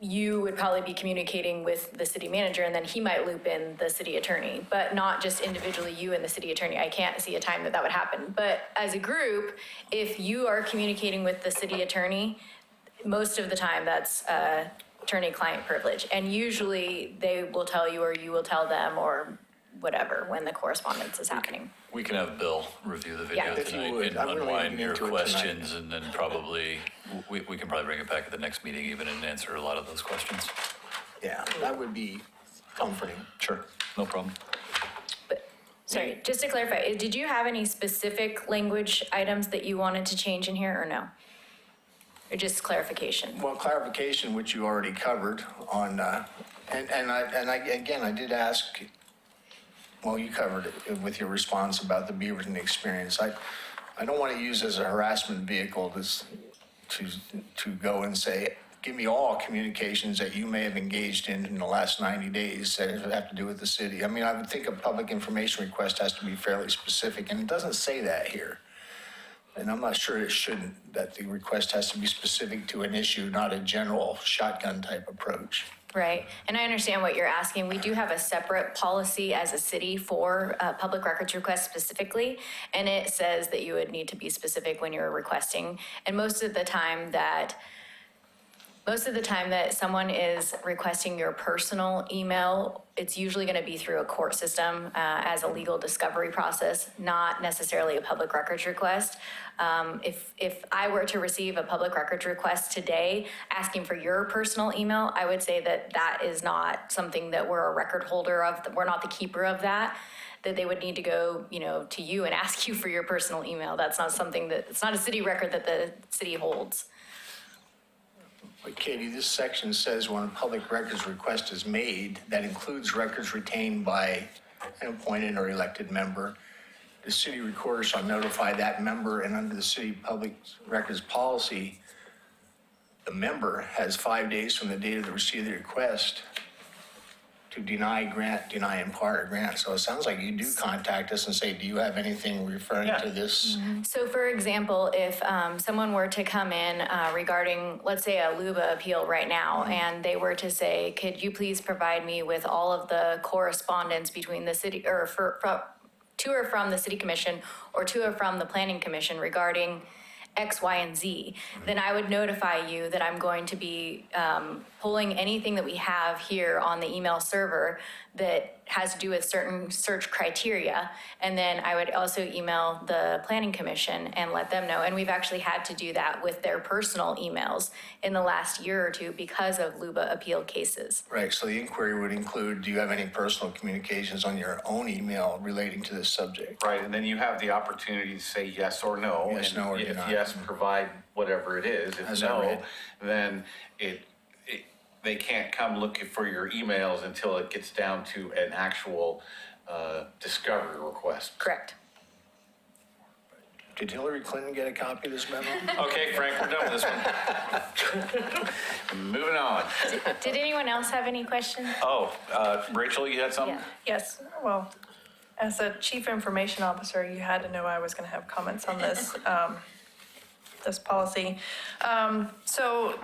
J: you would probably be communicating with the city manager, and then he might loop in the city attorney, but not just individually you and the city attorney. I can't see a time that would happen. But as a group, if you are communicating with the city attorney, most of the time that's attorney-client privilege. And usually they will tell you, or you will tell them, or whatever, when the correspondence is happening.
I: We can have Bill review the
J: Yeah.
I: video
C: If you
I: tonight
C: would,
I: and
C: I'm really
I: unwind
C: looking
I: your
C: into it tonight.
I: questions, and then probably, we can probably bring it back at the next meeting even and answer a lot of those questions.
C: Yeah, that would be comforting.
I: Sure, no problem.
J: But, sorry, just to clarify, did you have any specific language items that you wanted to change in here, or no? Or just clarification?
C: Well, clarification, which you already covered on, again, I did ask, well, you covered it with your response about the Beaverton experience. I don't want to use as a harassment vehicle to go and say, give me all communications that you may have engaged in the last 90 days that have to do with the city. I mean, I would think a public information request has to be fairly specific, and it doesn't say that here. And I'm not sure it shouldn't, that the request has to be specific to an issue, not a general shotgun type approach.
J: Right, and I understand what you're asking. We do have a separate policy as a city for public records requests specifically, and it says that you would need to be specific when you're requesting. And most of the time that someone is requesting your personal email, it's usually going to be through a court system as a legal discovery process, not necessarily a public records request. If I were to receive a public records request today asking for your personal email, I would say that that is not something that we're a record holder of, that we're not the keeper of that they would need to go, to you and ask you for your personal email. That's not something it's not a city record that the city holds.
C: But Katie, this section says when a public records request is made, that includes records retained by an appointed or elected member. The city recorder shall notify that member, and under the city public records policy, the member has 5 days from the date of the receipt of the request to deny, grant, deny, impart, or grant. So it sounds like you do contact us and say, do you have anything referring to this?
J: So for example, if someone were to come in regarding, let's say, a LUBA appeal right now, and they were to say, could you please provide me with all of the correspondence between the city, or to or from the city commission, or to or from the planning commission regarding X, Y, and Z, then I would notify you that I'm going to be pulling anything that we have here on the email server that has to do with certain search criteria. And then I would also email the planning commission and let them know. And we've actually had to do that with their personal emails in the last year or two because of LUBA appeal cases.
C: Right, so the inquiry would include, do you have any personal communications on your own email relating to this subject?
B: Right, and then you have the opportunity to say yes or no.
C: Yes,
B: and
C: no, or
B: if
C: deny.
B: yes, provide whatever it is. If
C: As I
B: no,
C: read.
B: then they can't come looking for your emails until it gets down to an actual discovery request.
J: Correct.
C: Did Hillary Clinton get a copy of this memo?
B: Okay, Frank, we're done with this one. Moving on.
J: Did anyone else have any questions?
B: Oh, Rachel, you had something?
J: Yeah.
G: Yes, well, as a chief information officer, you had to know I was going to have comments on this, this policy. So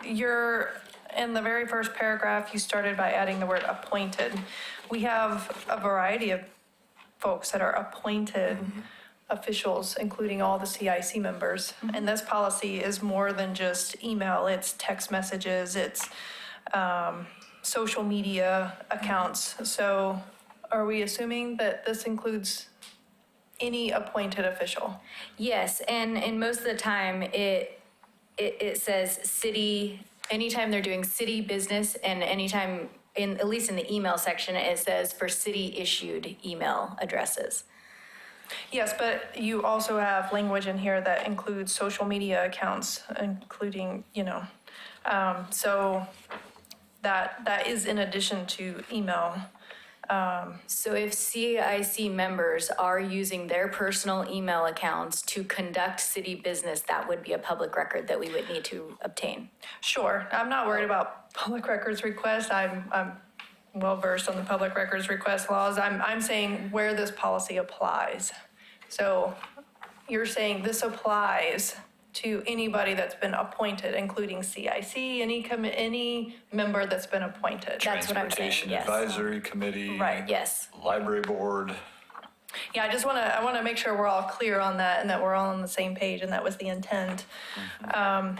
G: in the very first paragraph, you started by adding the word appointed. We have a variety of folks that are appointed officials, including all the CIC members. And this policy is more than just email, it's text messages, it's social media accounts. So are we assuming that this includes any appointed official?
J: Yes, and most of the time, it says city, anytime they're doing city business, and anytime, at least in the email section, it says for city-issued email addresses.
G: Yes, but you also have language in here that includes social media accounts, including, so that is in addition to email.
J: So if CIC members are using their personal email accounts to conduct city business, that would be a public record that we would need to obtain.
G: Sure, I'm not worried about public records requests. I'm well-versed on the public records request laws. I'm saying where this policy applies. So you're saying this applies to anybody that's been appointed, including CIC, any member that's been appointed.
J: That's what I'm saying,
I: Transportation
J: yes.
I: Advisory Committee.
G: Right.
J: Yes.
I: Library Board.
G: Yeah, I want to make sure we're all clear on that and that we're all on the same page, and that was the intent.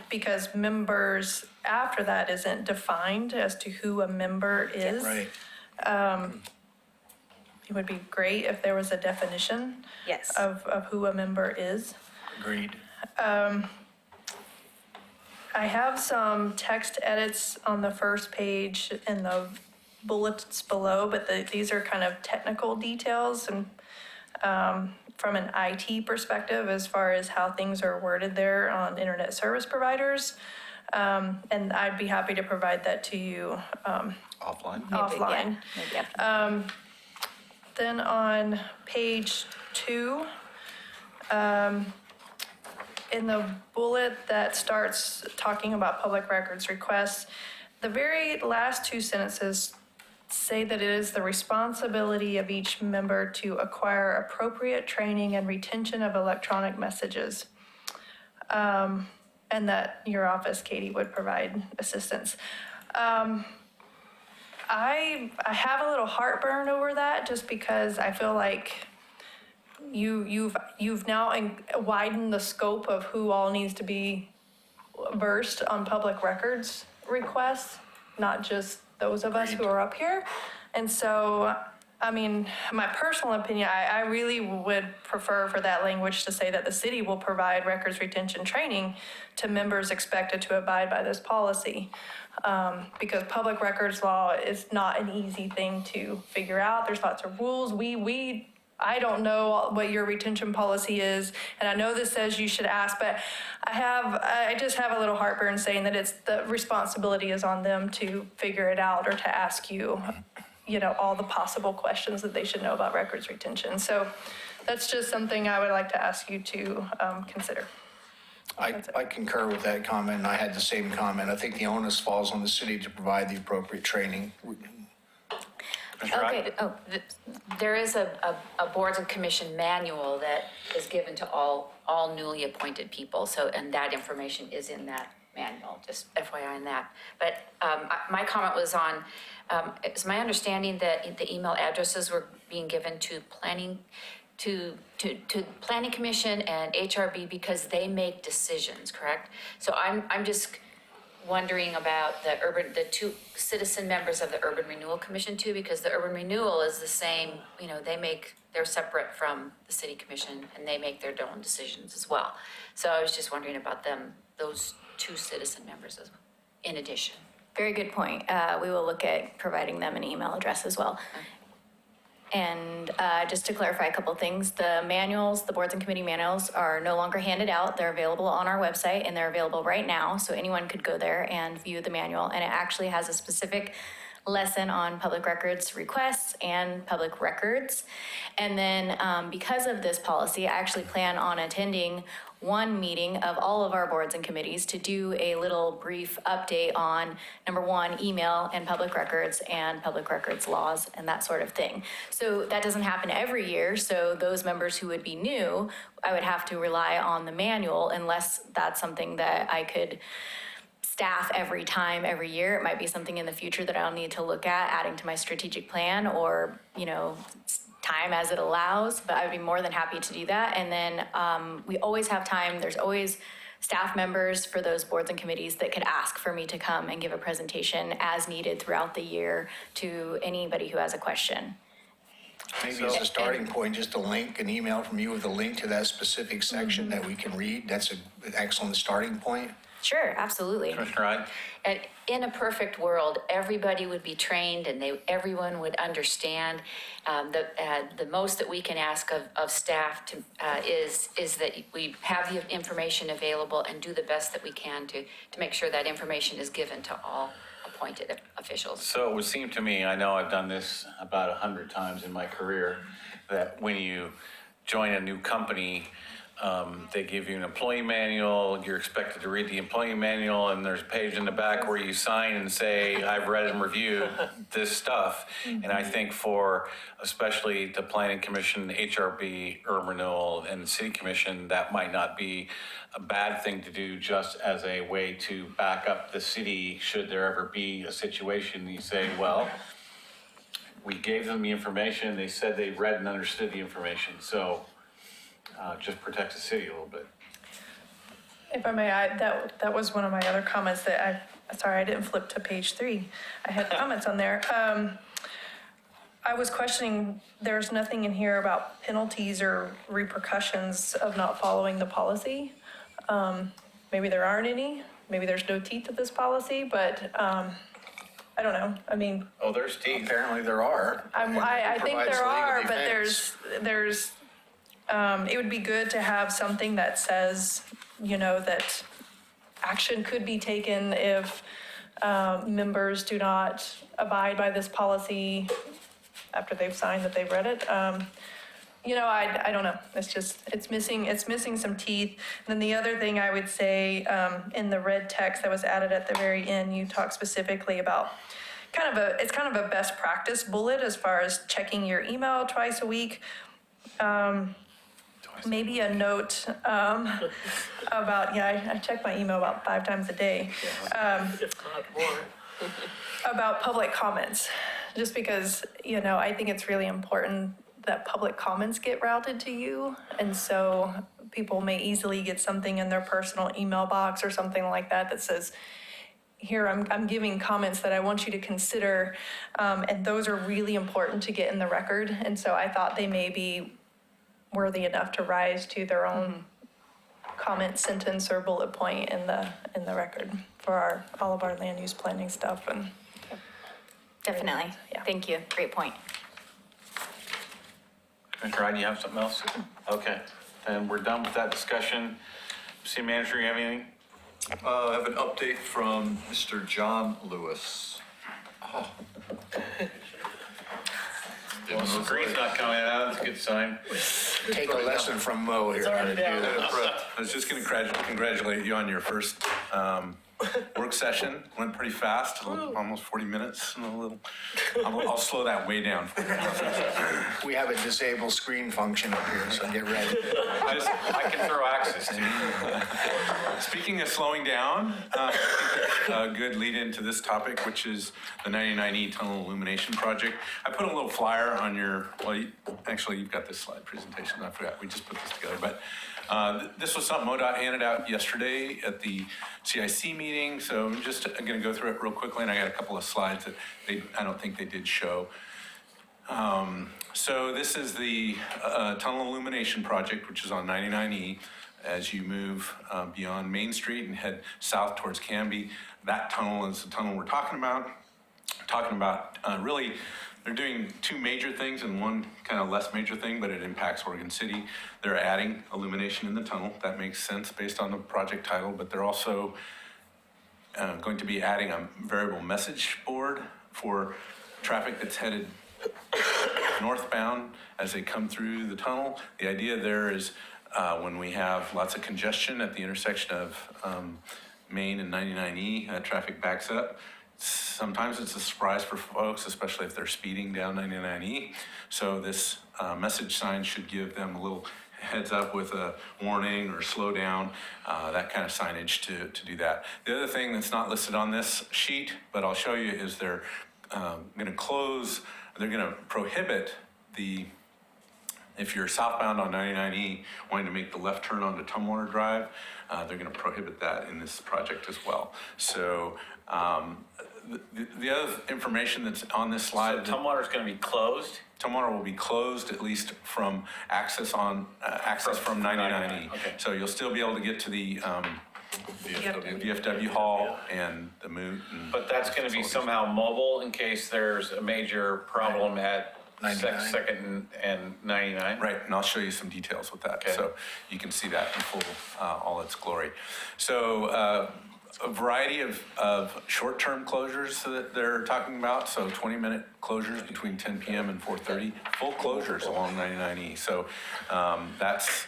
G: Because members after that isn't defined as to who a member is.
C: Right.
G: It would be great if there was a definition
J: Yes.
G: of who a member is.
C: Agreed.
G: I have some text edits on the first page in the bullets below, but these are kind of technical details and from an IT perspective as far as how things are worded there on internet service providers. And I'd be happy to provide that to you
B: Offline?
G: offline.
J: Maybe after.
G: Then on page 2, in the bullet that starts talking about public records requests, the very last 2 sentences say that it is the responsibility of each member to acquire appropriate training and retention of electronic messages. And that your office, Katie, would provide assistance. I have a little heartburn over that just because I feel like you've now widened the scope of who all needs to be versed on public records requests, not just those of us who are up here. And so, I mean, my personal opinion, I really would prefer for that language to say that the city will provide records retention training to members expected to abide by this policy. Because public records law is not an easy thing to figure out. There's lots of rules. I don't know what your retention policy is, and I know this says you should ask, but I just have a little heartburn saying that it's the responsibility is on them to figure it out or to ask you, all the possible questions that they should know about records retention. So that's just something I would like to ask you to consider.
C: I concur with that comment, and I had the same comment. I think the onus falls on the city to provide the appropriate training.
J: Okay,
A: There is a boards and commission manual that is given to all newly appointed people, so, and that information is in that manual, just FYI on that. But my comment was on, it's my understanding that the email addresses were being given to planning commission and HRB because they make decisions, correct? So I'm just wondering about the 2 citizen members of the Urban Renewal Commission too, because the Urban Renewal is the same, they're separate from the City Commission and they make their own decisions as well. So I was just wondering about those 2 citizen members as well, in addition.
J: very good point. We will look at providing them an email address as well. And just to clarify a couple things, the manuals, the boards and committee manuals are no longer handed out. They're available on our website and they're available right now. So anyone could go there and view the manual. And it actually has a specific lesson on public records requests and public records. And then because of this policy, I actually plan on attending one meeting of all of our boards and committees to do a little brief update on, number 1, email and public records laws and that sort of thing. So that doesn't happen every year. So those members who would be new, I would have to rely on the manual unless that's something that I could staff every year. It might be something in the future that I'll need to look at adding to my strategic plan or, time as it allows, but I'd be more than happy to do that. And then we always have time. There's always staff members for those boards and committees that could ask for me to come and give a presentation as needed throughout the year to anybody who has a question.
C: Maybe as a starting point, just a link, an email from you with a link to that specific section that we can read. That's an excellent starting point.
J: Sure, absolutely.
B: Commissioner Hyde?
A: And in a perfect world, everybody would be trained and everyone would understand. The most that we can ask of staff is that we have the information available and do the best that we can to make sure that information is given to all appointed officials.
B: So it would seem to me, I know I've done this about 100 times in my career, that when you join a new company, they give you an employee manual, you're expected to read the employee manual, and there's a page in the back where you sign and say, I've read and reviewed this stuff. And I think for, especially the Planning Commission, HRB, Urban Renewal, and the City Commission, that might not be a bad thing to do just as a way to back up the city should there ever be a situation. You say, well, we gave them the information, they said they read and understood the information, so just protects the city a little bit.
G: If I may, that was one of my other comments that sorry, I didn't flip to page 3. I had comments on there. I was questioning, there's nothing in here about penalties or repercussions of not following the policy. Maybe there aren't any, maybe there's no teeth to this policy, but I don't know. I mean,
B: Oh, there's teeth.
C: Apparently there are.
G: I think
C: Provides
G: there
C: legal
G: are, but
C: defense.
G: there's, it would be good to have something that says, that action could be taken if members do not abide by this policy after they've signed that they've read it. I don't know. It's missing some teeth. And then the other thing I would say, in the red text that was added at the very end, you talk specifically about it's kind of a best practice bullet as far as checking your email twice a week. Maybe a note about, I check my email about 5 times a day.
D: If not more.
G: About public comments, just because, I think it's really important that public comments get routed to you. And so people may easily get something in their personal email box or something like that that says, here, I'm giving comments that I want you to consider. And those are really important to get in the record. And so I thought they may be worthy enough to rise to their own comment, sentence, or bullet point in the record for all of our land use planning stuff. And
J: Definitely.
G: Yeah.
J: Thank you. Great point.
B: Commissioner Hyde, you have something else? Okay, then we're done with that discussion. City Manager, you have anything?
I: I have an update from Mr. John Lewis.
B: Well, the screen's not coming out, that's a good sign.
C: Take a lesson from Mo here. how to do
D: down.
C: that.
K: I was just going to congratulate you on your first work session. Went pretty fast, almost 40 minutes. And I'll slow that way down for you.
C: We have a disabled screen function up here, so get ready.
B: I can throw axes to you.
K: Speaking of slowing down, a good lead into this topic, which is the 99E Tunnel Illumination Project. I put a little flyer on your, actually, you've got this slide presentation. I forgot, we just put this together. But this was something MoDOT handed out yesterday at the CIC meeting. So I'm just going to go through it real quickly. And I got a couple of slides that I don't think they did show. So this is the Tunnel Illumination Project, which is on 99E. As you move beyond Main Street and head south towards Canby, that tunnel is the tunnel we're talking about. Really, they're doing 2 major things and one kind of less major thing, but it impacts Oregon City. They're adding illumination in the tunnel. That makes sense based on the project title, but they're also going to be adding a variable message board for traffic that's headed northbound as they come through the tunnel. The idea there is when we have lots of congestion at the intersection of Main and 99E, traffic backs up. Sometimes it's a surprise for folks, especially if they're speeding down 99E. So this message sign should give them a little heads up with a warning or slow down, that kind of signage to do that. The other thing that's not listed on this sheet, but I'll show you, is they're going to prohibit the If you're southbound on 99E, wanting to make the left turn onto Tumwater Drive, they're going to prohibit that in this project as well. So the other information that's on this slide,
B: Tumwater's going to be closed?
K: Tumwater will be closed at least from access from 99E.
B: Okay.
K: So you'll still be able to get to the VFW hall and the Moot. And
B: But that's going to be somehow mobile in case there's a major problem at
C: 99.
B: Second and 99?
K: Right, and I'll show you some details with that.
B: Okay.
K: So you can see that in full, all its glory. So a variety of short-term closures that they're talking about. So 20-minute closures between 10 p.m. and 4:30, full closures along 99E. So that's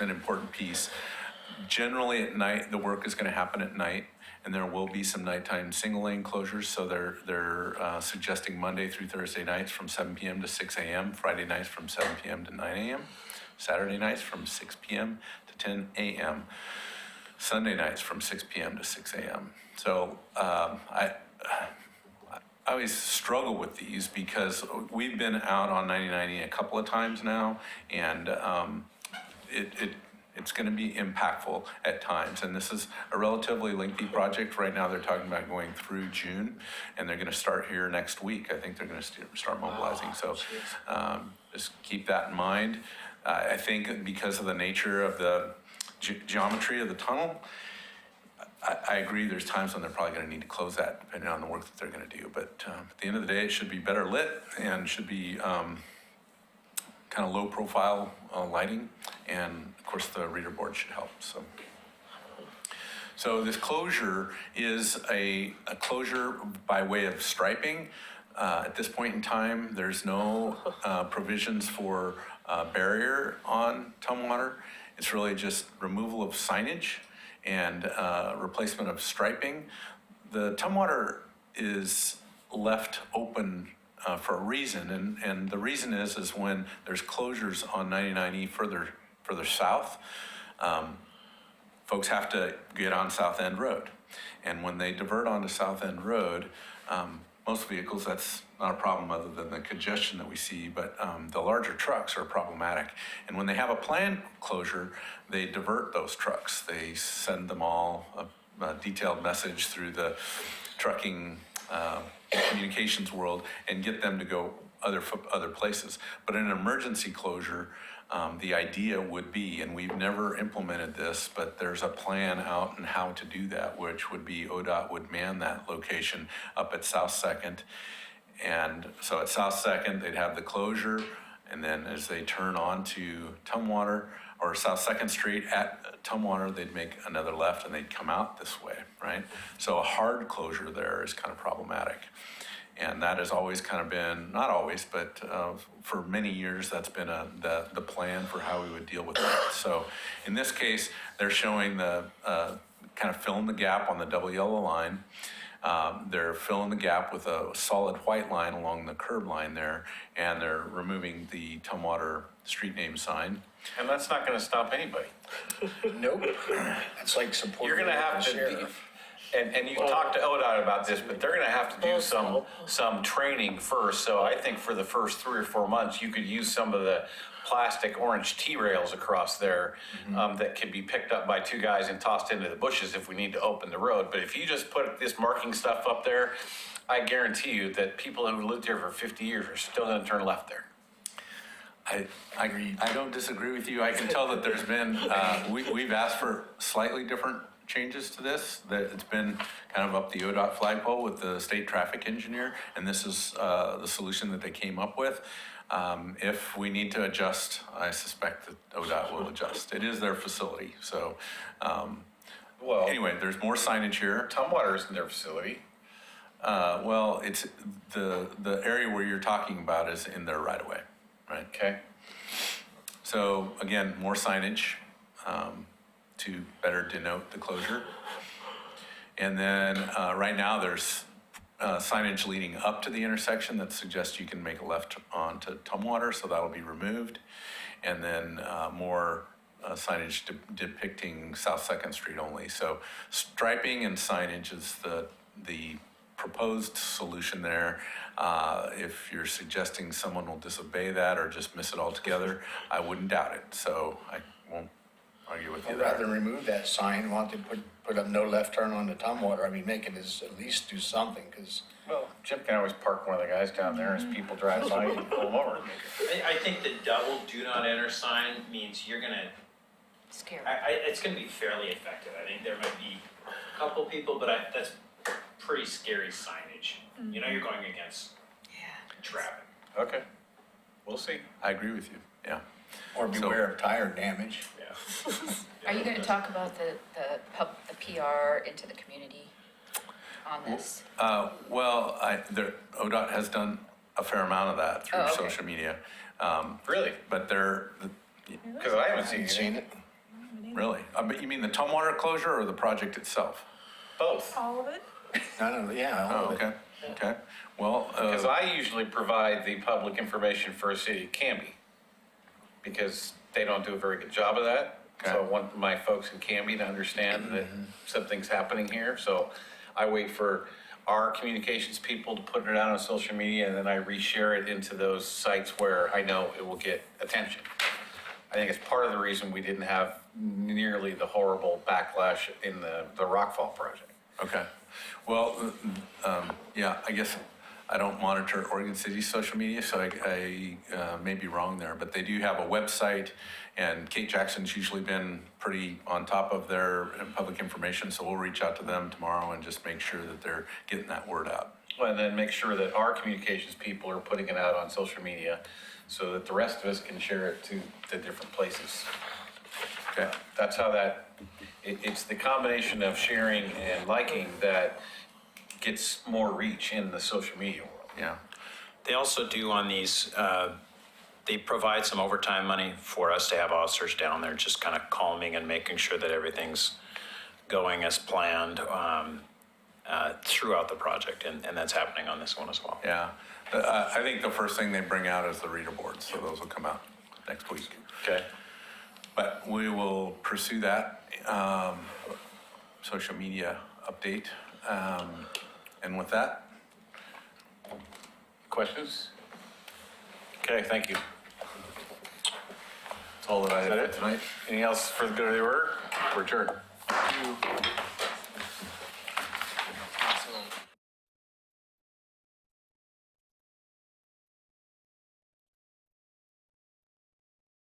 K: an important piece. Generally at night, the work is going to happen at night, and there will be some nighttime single lane closures. So they're suggesting Monday through Thursday nights from 7 p.m. to 6 a.m., Friday nights from 7 p.m. to 9 a.m., Saturday nights from 6 p.m. to 10 a.m., Sunday nights from 6 p.m. to 6 a.m. So I always struggle with these because we've been out on 99E a couple of times now, and it's going to be impactful at times. And this is a relatively lengthy project. Right now, they're talking about going through June, and they're going to start here next week. I think they're going to start mobilizing. So just keep that in mind. I think because of the nature of the geometry of the tunnel, I agree there's times when they're probably going to need to close that depending on the work that they're going to do. But at the end of the day, it should be better lit and should be kind of low profile lighting. And of course the reader board should help. So this closure is a closure by way of striping. At this point in time, there's no provisions for barrier on Tumwater. It's really just removal of signage and replacement of striping. The Tumwater is left open for a reason, and the reason is when there's closures on 99E further south, folks have to get on South End Road. And when they divert onto South End Road, most vehicles, that's not a problem other than the congestion that we see, but the larger trucks are problematic. And when they have a planned closure, they divert those trucks. They send them all a detailed message through the trucking communications world and get them to go other places. But in an emergency closure, the idea would be, and we've never implemented this, but there's a plan out on how to do that, which would be ODOT would man that location up at South 2nd. And so at South 2nd, they'd have the closure, and then as they turn on to Tumwater or South 2nd Street at Tumwater, they'd make another left and they'd come out this way, right? So a hard closure there is kind of problematic. And that has always kind of been, not always, but for many years, that's been the plan for how we would deal with that. So in this case, they're showing the kind of filling the gap on the double yellow line. They're filling the gap with a solid white line along the curb line there, and they're removing the Tumwater street name sign.
B: And that's not going to stop anybody.
C: Nope. It's like supporting.
B: You're going to have
C: the
B: to,
C: sheriff.
B: and you talked to ODOT about this, but they're going to have to do some training first. So I think for the first 3 or 4 months, you could use some of the plastic orange T-rails across there that could be picked up by 2 guys and tossed into the bushes if we need to open the road. But if you just put this marking stuff up there, I guarantee you that people who lived here for 50 years are still going to turn left there.
K: I don't disagree with you. I can tell that there's been, we've asked for slightly different changes to this, that it's been kind of up the ODOT flagpole with the state traffic engineer, and this is the solution that they came up with. If we need to adjust, I suspect that ODOT will adjust. It is their facility, so
B: Well,
K: anyway, there's more signage here.
B: Tumwater is in their facility.
K: Well, it's the area where you're talking about is in their right of way, right?
B: Okay.
K: So again, more signage to better denote the closure. And then right now there's signage leading up to the intersection that suggests you can make a left onto Tumwater, so that'll be removed. And then more signage depicting South 2nd Street only. So striping and signage is the proposed solution there. If you're suggesting someone will disobey that or just miss it altogether, I wouldn't doubt it. So I won't argue with you
C: I'd rather
K: there.
C: remove that sign, want to put up no left turn on the Tumwater. I mean, make it at least do something, because
B: Well, Chip can always park one of the guys down there as people drive by and pull them over.
L: I think the double do not enter sign means you're gonna,
A: Scary.
L: it's gonna be fairly effective. I think there might be a couple people, but that's pretty scary signage. You know, you're going against traffic.
B: Okay, we'll see.
K: I agree with you, yeah.
C: or beware of tire damage.
L: Yeah.
A: Are you gonna talk about the PR into the community on this?
K: Well, ODOT has done a fair amount of that through
A: Oh, okay.
K: social media.
B: Really?
K: But
B: Because I haven't seen
C: Seen
B: it.
C: it?
K: really, but you mean the Tumwater closure or the project itself?
B: Both.
G: All of it?
C: No, yeah. all
K: Oh,
C: of it.
K: okay, okay. Well,
B: Because I usually provide the public information for a city of Canby, because they don't do a very good job of that. So I
K: Okay.
B: want my folks in Canby to understand that something's happening here. So I wait for our communications people to put it out on social media, and then I reshare it into those sites where I know it will get attention. I think it's part of the reason we didn't have nearly the horrible backlash in the Rockfall project.
K: okay. Well, yeah, I guess I don't monitor Oregon City's social media, so I may be wrong there, but they do have a website, and Kate Jackson's usually been pretty on top of their public information, so we'll reach out to them tomorrow and just make sure that they're getting that word out.
B: Well, and then make sure that our communications people are putting it out on social media so that the rest of us can share it to different places.
K: Okay,
B: That's how it's the combination of sharing and liking that gets more reach in the social media world.
K: yeah.
L: They also do on these, they provide some overtime money for us to have officers down there, just kind of calming and making sure that everything's going as planned throughout the project, and that's happening on this one as well.
K: Yeah, I think the first thing they bring out is the reader boards, so those will come out next week.
B: Okay.
K: But we will pursue that social media update. And with that,
B: Questions? Okay, thank you.
K: that's all that I
B: Is that
K: have
B: it?
K: for tonight.
B: Anything else for the good of the order? We're adjourned.